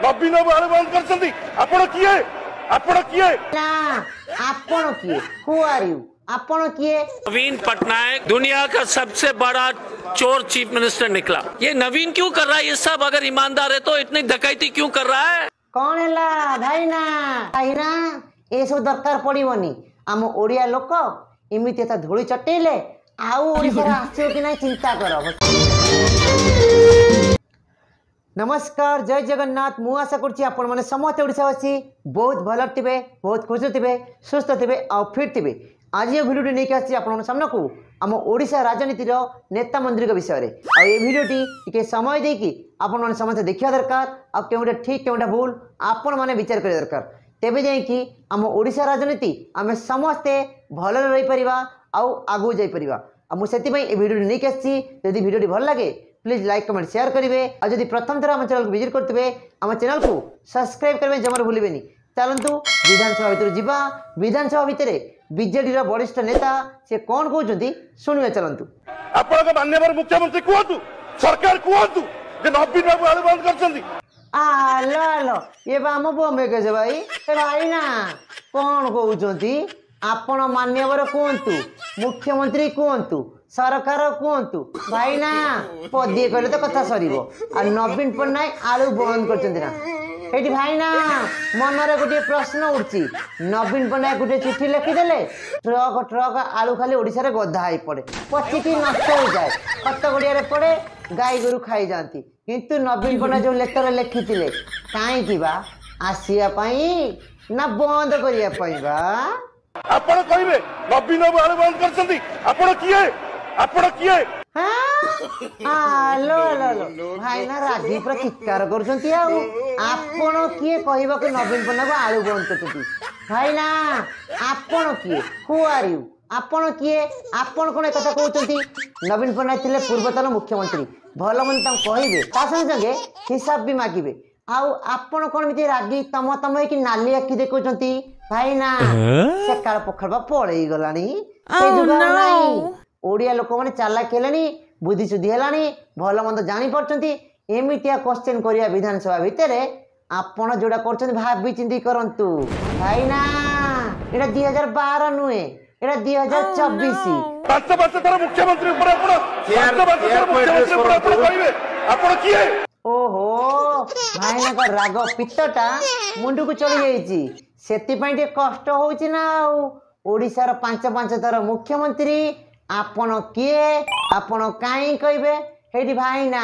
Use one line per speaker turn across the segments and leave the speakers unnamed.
नवीन बाबू आलू बंद करछंती आपण किए
ना आपण किए हु आर यू आपण किए
नवीन पटनायक दुनिया का सबसे बड़ा चोर चीफ मिनिस्टर निकला। ये नवीन क्यों कर रहा है ये सब? अगर ईमानदार है तो इतनी डकैती क्यों कर रहा है?
कौन है भाई ना ये सब दरकार पड़ोनी आम ओडिया लोक इमित धूली चटेले आउ ओडिसा आसो कि नहीं चिंता कर। नमस्कार जय जगन्नाथ मु आशा करुँच आपण मैंने समस्त ओडिशावासी बहुत भल थे बहुत खुश थे सुस्थ थे आ फिट थे। आज ये भिडियो नहीं आसी आप सामना को आम ओडिशा राजनीतिर नेता मंत्री विषय में ये भिडियोटी टे समय देकी आपण मैंने समस्त देखा दरकार आ केउटा ठीक केउटा भूल आपण मैंने विचार करिया दरकार तेबे जाइकी आम ओडिशा राजनीति आम समस्ते भल रही परिबा आउ आगु जाई परिबा। मुझे ये भिडियो नहीं आसी यदि भिडियोटी भल लगे प्लीज लाइक कमेंट शेयर करेंगे और जब प्रथम थर आम चैनल को विजिट करते आम चैनल को सब्सक्राइब करेंगे जमार भूलें। चलतु विधानसभा भितर जीवा विधानसभा भितर बीजेडी वरिष्ठ नेता से कौन कहते शुणा चलतु।
आपण माननीय मुख्यमंत्री कहतु सरकार कहतु जे नवीन बाबू आलू बंद करछंती
लो ये आम बम्बे कैसे भाई भाई ना कौन कहते आपण मान्यवर कहतु मुख्यमंत्री कहतु सरकार कहतु भाई ना पदे कहले तो कथा सर नवीन पट्टनायक आलू बंद कर भाई ना मनरे गोटे प्रश्न उठी नवीन पट्टनायक गोटे चिठी लिखिदेले ट्रक ट्रक आलू खाली ओडिशा गधा ही पड़े पचिकी नष्ट हो जाए खत गड़िया पड़े गाई गोरु खाई जाती किंतु नवीन पट्टनायक जो लेटर लिखिले कहीं आसियापाई ना बंद करने
आपण कहबे नवीन बाबू आलू बंद करछंती आपण किए
लो भाई ना रागी पूरा चित्कार करछंती आपण किए कहबा को नवीन पट्टनायक आलू बंद करछंती भाई ना आपण किए हु आर यू आपण किए आपण कोन कथा कहउछंती नवीन पट्टनायक थिले पूर्वतन मुख्यमंत्री भल मन तम कहबे ता संगे हिसाब भी मागिबे आउ आपण कोन मिति रागी तम तम कि नाली आखि देखउछंती भाई ना से काल पखरबा पळेई गलानी से जुगार नाही ओडिया लोक माने चालाक हेलानी बुद्धि सुधी हेलानी भल मंद जानी पड़छंती एमितिया क्वेश्चन करिया विधानसभा भितर आपण जोड़ा करछंती भाबी चिंती करंतु भाई ना एटा 2012 नुए एटा 2024
पांच वर्ष तर मुख्यमंत्री ऊपर आपण किए
ओहो भाई ना का राग पित्तटा मुंडू को चली जाईची सेति पई टे कष्ट होउची ना ओडिसा रो 5 थर मुख्यमंत्री आपण किए आपण काई कहबे हेडी भाई ना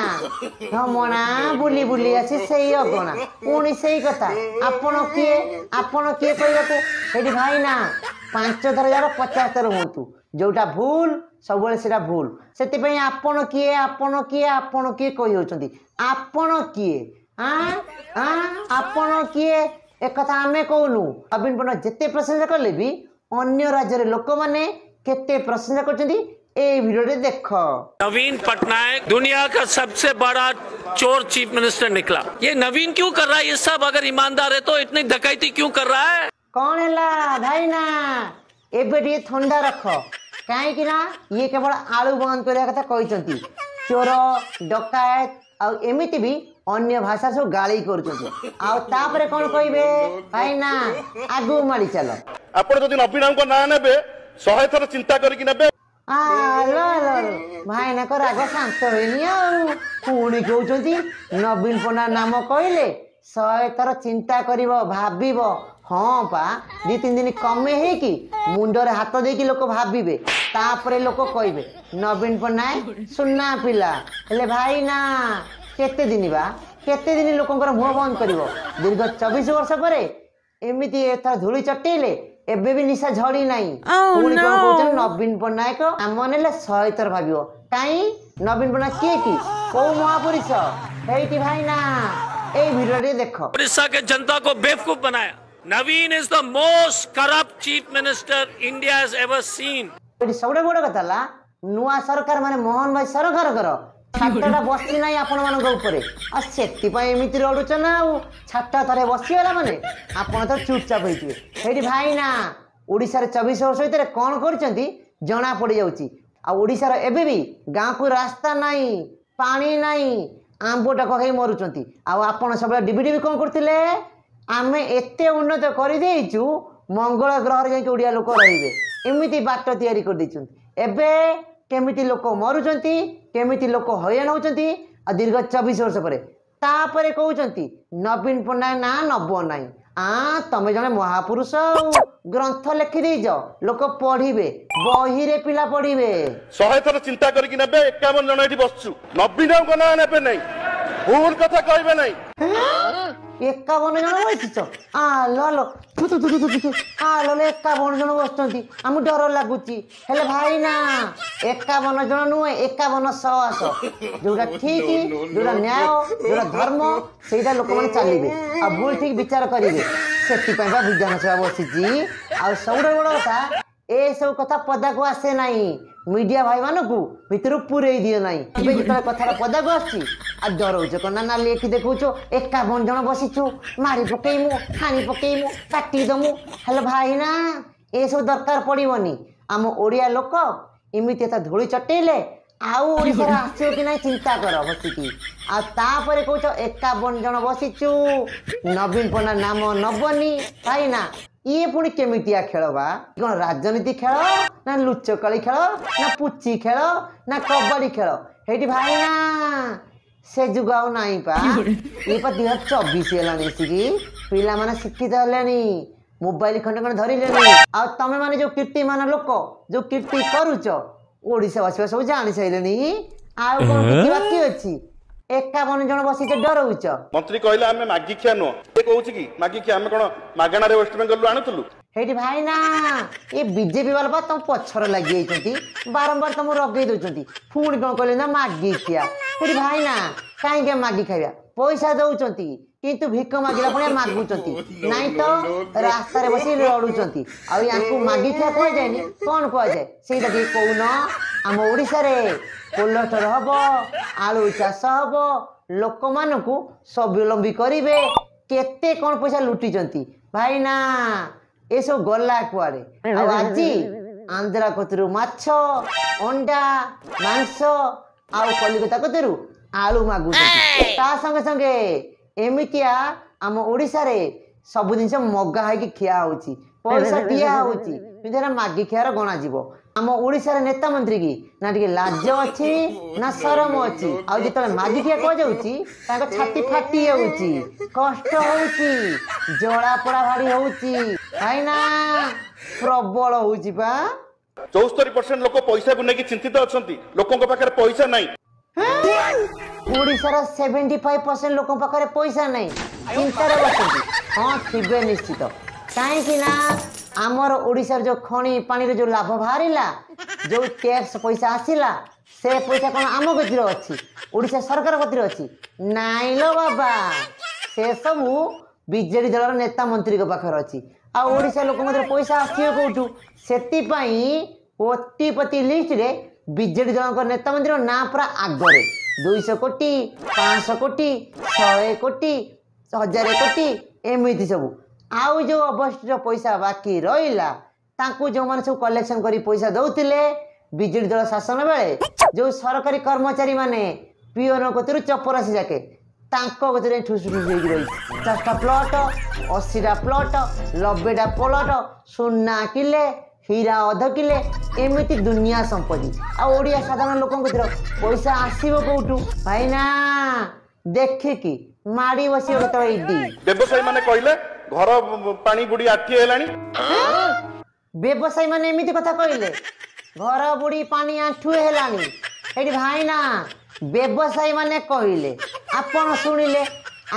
हमना बुली बुली आसी सही अगना पुणी सही कथा आपण किए कहबा को हेडी भाई ना 5 थर यार 50 थर होतु जोटा भूल सब बेले सेटा भूल सेति पई आपण किए कहि होचंती आपण किए एक कथा आमे कहनु नवीन पट्टनायक जेते प्रशंसा करले भी अन्य राज्य लोक माने केते प्रशंसा करछंती ए वीडियो रे देखो।
नवीन पटनायक दुनिया का सबसे बड़ा चोर चीफ मिनिस्टर निकला। ये नवीन क्यों कर रहा है ये सब? अगर ईमानदार है तो इतनी डकैती क्यों कर रहा है?
कौन है भाई ना एबे ठंडा रख कहीं कि ना ये केवल आलू बंद करने कथा कहते चोर डकायत आ एमिति भी अन्य भाषा सब गाली करछंती तापरे कौन कहबे भाई ना आगु मारी चलो
आपण जदि नवीन को ना नेबे 100 थर चिंता करके नेबे
भाई ना राग शांत होनी पुणी कहते नवीन पट्टनायक नाम कहले 100 थर चिंता कर भाव हाँ पा 2-3 दिन कमे है मुंडरे हाथ देकी लोक भावे तापरे लोक कहे नवीन पट्टनायक सुना पिला हेले भाई ना केते दिन लोकंकर मुह बंद कर दीर्घ 24 वर्ष पर एमती एथर धूली चटेले एबे भी निशा झड़ी नहीं पुणी कौन कहते नवीन पट्टनायक आम ने 100 थर भाव कहीं नवीन पट्टनायक किए कि कौ महापुरुष है भाई ना ए भिडियो देखो।
उड़ीसा के जनता को बेवकूफ बनाया। Naveen is the most corrupt chief minister India has ever seen.
सबसे बड़ कथा नुआ सरकार माने मोहन भाई सरकार कर छाटा बसी ना आपण मान एमती रड़ुच ना छाटा थे बसीगला माने आपण तो चुपचाप होती भाई ना ओडिशा 24 वर्ष भर कौन कर जना पड़ जाऊँगी। ओडिशा एबे भी गाँव को रास्ता नहीं पानी नहीं आंब टाक खाई मरुचंती आपण सब डिबिडिबि कौन करते आम एते उन्नत कर मंगल ग्रह जाके ओडिया लोक रे एमती बाट तैयारी कर एबे केमिति लोक मरुचंती केमिति लोक हईराण होती दीर्घ 24 वर्ष पर तापर कहते नवीन पट्टनायक ना नब नाई तमें जने महापुरुष ग्रंथ लिखि देज लोक पढ़े बही रे पिला पढ़े
100 थर चिंता करके नेबे 51 जन एठी बसछु नवीन को ना नेबे नहीं भूल कथा कहबे नहीं
51 जन बस आलो आलो आलो 51 जन बसुँच आम डर लगुच हेले भाई ना 51 जन नुहे 51 जोटा ठीक जोटा न्याय जोटा धर्म से लोक मैंने चलिए आ भूल ठीक विचार करेंगे से विधानसभा बसी आ सब बड़ कथा ए सब कथा पदा को आसे नहीं मीडिया भाई मानक भितर पूरे दिए ना जो कथार पदा को आरौच कना ना लेखि देखु 51 जन बसीचु मारी पकेमु हानि पकेमु काटिदमु हेलो भाई ना ए सब दरकार पड़ोनी आम ओडिया लोक इमिति धूली चटेले आउ ओडिशा आसो कि ना चिंता कर बसिकी आपर कौच 51 जन बसीचु नवीन पट्टनायक नाम नबनी भाई ना ये पुणी केमितिया खेल बा कौन राजनीति खेल ना लुचकाली खेल ना पुची खेल ना कबड्डी खेल हेटी भाई ना से जुग आउ नाई पा ये 2024 है पिला माने शिक्षित हले मोबाइल खंडे खंडे धरले आ तमे माने जो कीर्तिमान लोक जो कीर्ति करूच ओडिशा वासी सब जानी सारे आ कौन किछि बाकी अछि 51 जन बसी डरौच
मंत्री कहले आमे मागी खिया नो ए कहूछ कि मागी खिया आमे कोन मागणा रे वेस्ट बेंगल आनुतलु
हेटी भाई ना ये बीजेपी वाला तुम पछर लगी बारंबार तुम रगे दौरान पुणी कौन कहले ना मागी खिया हेटी भाई ना कहीं मागी खाइबा पैसा दौरान किंतु भिक मागिला पुणी मागुंट नाई तो रास्तार बस लड़ुंट आपको मागी खिया कह जाए कौन कह जाए से कौन आम ओडिशा रे कोलेस्टर हम आलू चाष हम लोक मान स्वावलंबी करेंगे केते कौन पैसा लुटी भाई ना ये सब गला कुआड़े आज आंध्रा कतरू माछ अंडा मांस आउ कलिकता कतरू आलू मागु संगे संगे एमितिया आम ओडिशा रे सब जिन मगा है खिया होची पैसा दिया होची मागी खियार गणा जीव आम ओडिशा रे नेता मंत्री की ना टिके लाज अच्छी ना शरम अच्छी आ जो मागी खिया कह जाऊँगी छाती फाटी जाऊँगी कष्ट होची जड़ा पड़ा भारी होची भाई ना प्रबल होची पा
74% लोक पैसा को लेकिन चिंतित अच्छी लोकों पाखे पैसा नहीं
ओडिशार 75% लोक पाखे पैसा नहीं चिंतार बसती हाँ थे निश्चित कहीं ना आमर ओडिशार जो खणी पानी रे जो लाभ बाहरिला जो टैक्स पैसा आसिला से पैसा कौन आम गतिर अच्छी ओडिशा सरकार गतिर अच्छी नाई लो बाबा से सब बीजेडी दल नेता मंत्री पाखे अच्छी आ ओडिशा लोक पैसा आसो कौटू से कोटिपति लिस्ट रे बीजेडी दल नेता मंत्री ना पूरा आगरे 200 कोटी 500 कोटी 100 कोटी 1000 कोटी एमती सब आउ जो अवशिष्ट पैसा बाकी रहा जो मैंने सब कलेक्शन कर पैसा दौले बीजेडी दल शासन बेले जो सरकारी कर्मचारी माने पीओन कतरू चपरासी जाके गति ठुस ठुस रही 50टा प्लट 80टा प्लट 90टा प्लट सुना किले हीरा अध किले एमती दुनिया संपत्ति आड़िया साधारण लोक पैसा आसो कौटू भाई ना देखिकी माड़ी बस
व्यवसायी माने कहले घर पानी बुड़ी आठी हेलानी
व्यवसायी माने एमती कथा कहले घर बुड़ी पानी आंठु हेलानी एठी भाई ना व्यवसायी माने कहले आपण सुनिले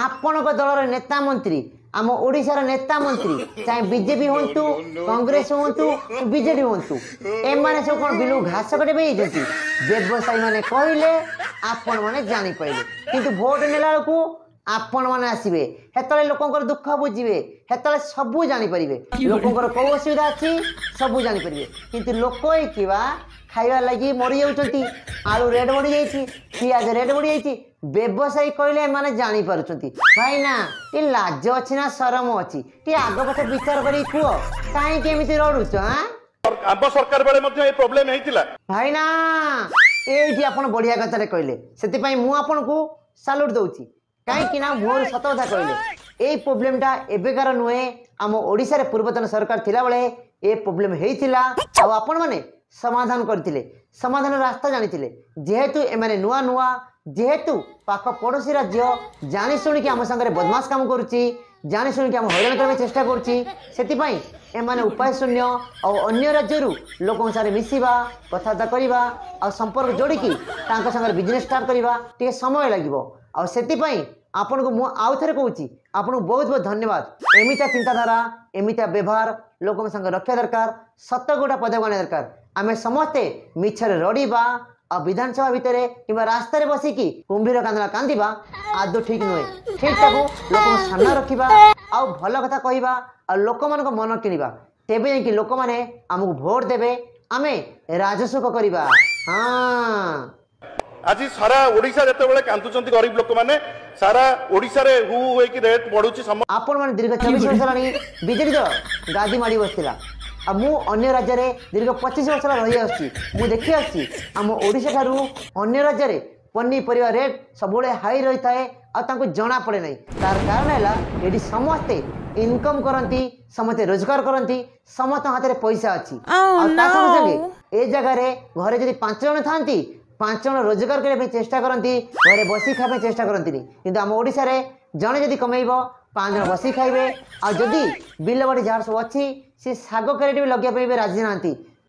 आपण दलर नेता मंत्री आम ओडिशार नेता मंत्री चाहे बीजेपी हूँ कांग्रेस हूँ बीजेडी हूँ एमाने सब कौन बिलू घास कटे व्यवसायी माने कहले आपण माने जानी पाइले किंतु भोट नेला बेलू आपण माने आसबे हेतले लोकंकर दुख बुझे हेतले सबू जानीपारे लोकंकर कौ असुविधा अच्छी सबू जानीपारे किंतु लोक खाइबा लगी मरी जाउछंती आलू रेट बढ़ी जाइए पियाज रेट बढ़ी जाइए व्यवसायी कहले माने जानी पारुछंती भाई ना ये लाज अच्छी ना शरम अच्छी टे आग पछ विचार करी कुह कहीं केमिति रडुछ
आम सरकार बेले मध्य ए प्रॉब्लम हेतिला
भाई ना एठी आपण बढ़िया कथा रे कहले सेति पई मु आपण को साल्यूट दउची काहे ना मोर सत कथा कहले ए प्रोब्लेमटा एबेकार नुहे आम ओडिशा रे पूर्वतन सरकार थिला बेले ए प्रोब्लेम हेइथिला आ आपण माने समाधान करथिले समाधान रास्ता जानिथिले जेहेतु एमाने नुआ नुआ जेहेतु पाख पड़ोसी राज्य जानी शुणी कि आम संगे बदमाश काम करुच्ची जानी शुणी कि आम हैरान करने चेष्टा करुच्ची सेतिपाई एमाने उपाय शून्य और अन्य राज्यरू लोकों सारे मिसिबा कथबार्ता करवा आ संपर्क जोड़िकी तांका संगे बिजनेस स्टार्ट करवा टे समय लागिवो आ सेतिपाई आपन को मु आउ थरे कहूची आपन को बहुत बहुत धन्यवाद एमिता चिंताधारा एमिता व्यवहार लोकों संगे रक्षा दरकार सत गोटा पदक आने दरकार आमे समस्ते मिछरे रड़ीबा आ विधानसभा भितर कि रास्ता रे बसिकी कुंभीर कांदला कांदिबा आदौ ठीक नुहे ठीक ताकू लोक सामना रखिबा आ भल कथा कहवा आ लोक मान मन किणवा तेबे जाइकी लोक माने आमको भोट देबे आमे राजसुख करवा। हाँ
आज सारा ओडिशा जेतेबेले कांदुचंती गरीब लोक माने सारा ओडिशा रे हु होई कि रेट बढ़ुची
आपण माने दीर्घ 24 वर्ष लानी बीजेडी दल गादी माडी बसतिला आ मु अन्य राज्य रे दीर्घ 25 वर्ष रही आछि मु देखि आछि आम ओडिशा ठारू अन्य राज्य रे पनीपरिया रेट सबुले हाई रही थाए आ तांको जणा पड़े नै तार कारण हैला एडी समस्ते इनकम करंती समस्ते रोजगार करंती समस्त हाथ रे पैसा अछि आ ता संगे ए जगह रे घरे जदी 5 जण थांती 5 जण रोजगार करने चेष्टा करती घरे बसी खाए चेष्टा करती किंतु आम ओडिशा रे जड़े जदि कमेब 5 जण बसी खाइबे आ जदि बिल बाड़ी जार सब अच्छी सी साग क्रेट भी लगे राजी ना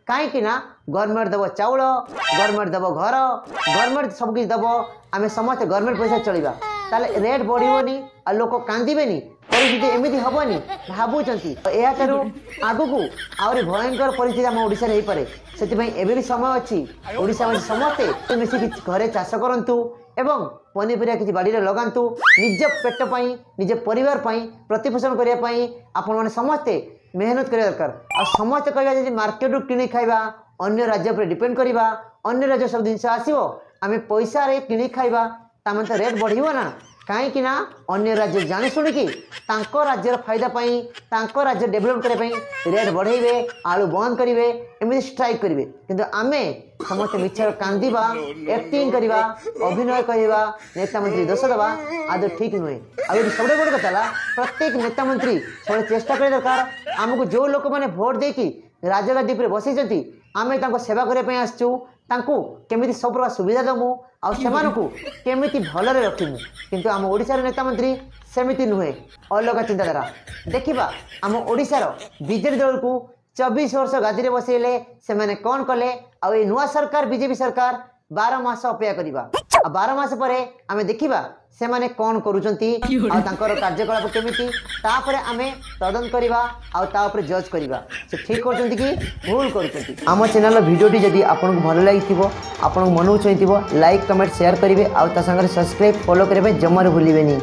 कहीं गवर्नमेंट दब चाउल गवर्नमेंट दब घर गवर्नमेंट सब किसी दब आम समस्त गवर्नमेंट पैसा चलवा ताले रेट बढ़ोनी आ लोक कांदीबेनी परिस्थिति एमती हेनी भावुंट यारू आगू आहरी भयंकर परिस्थिति आम ओडिशा रे पारे से भी समय अच्छी ओडिशा में समस्ते मिसिकी घरे चाष करूँ एवं पनीपरिया किसी बाड़ी लगातु निज पेट पाई निज परिवार पाई प्रतिपोषण करने आपण मैंने समस्ते मेहनत करिया दरकार आ समस्त कहवा जदि मार्केट रू किणी खाइबा अन्य राज्य पर डिपेंड करिबा अन्य राज्य सब जिनस आसीबो आमे पैसा रे किणी खाइबा तामन तो रेट बढ़िबो ना कहीं ना अन्य राज्य जानी शुणिकी राज्यर फायदा पाई राज्य डेभलप करने रेट बढ़ेबे आलू बंद करेंगे एमती स्ट्राइक करेंगे किंतु आमे समस्त मिछर कांदीबा एक्टिंग करवा अभिनय करवा नेता मंत्री दोष दबा आदौ ठीक नुहे आ सब बड़ कथा प्रत्येक नेता मंत्री सब चेष्टा कर दरकार आमको जो लोक मैंने भोट देकी राजगादी पर बसई आमे सेवा करने आसचु केमिति सब प्रकार सुविधा दमु आमिति भलरे रखिमु किंतु आम ओडिशार नेता मंत्री सेमिति नुहे अलग चिंताधारा देखिबा आम ओडिशार बीजेडी दल को 24 वर्ष गादी बसैले से मैंने कौन कले आ नुआ सरकार बीजेपी सरकार 12 मास अपेक्षा करवा 12 मास पर आम देखा से माने कौन करुचंती आ तांकर कार्यकलाप केमिति तापरे आमे तदन करवा आ तापरे जज करवा से ठीक करचंती कि भूल करचंती। आम चैनल वीडियोटी जदि आपन को भल लागिथिबो आपन को मन उचैथिबो लाइक कमेंट शेयर करिवे आ ता संगे सब्सक्राइब फॉलो करबे जमार भूलिबेनी।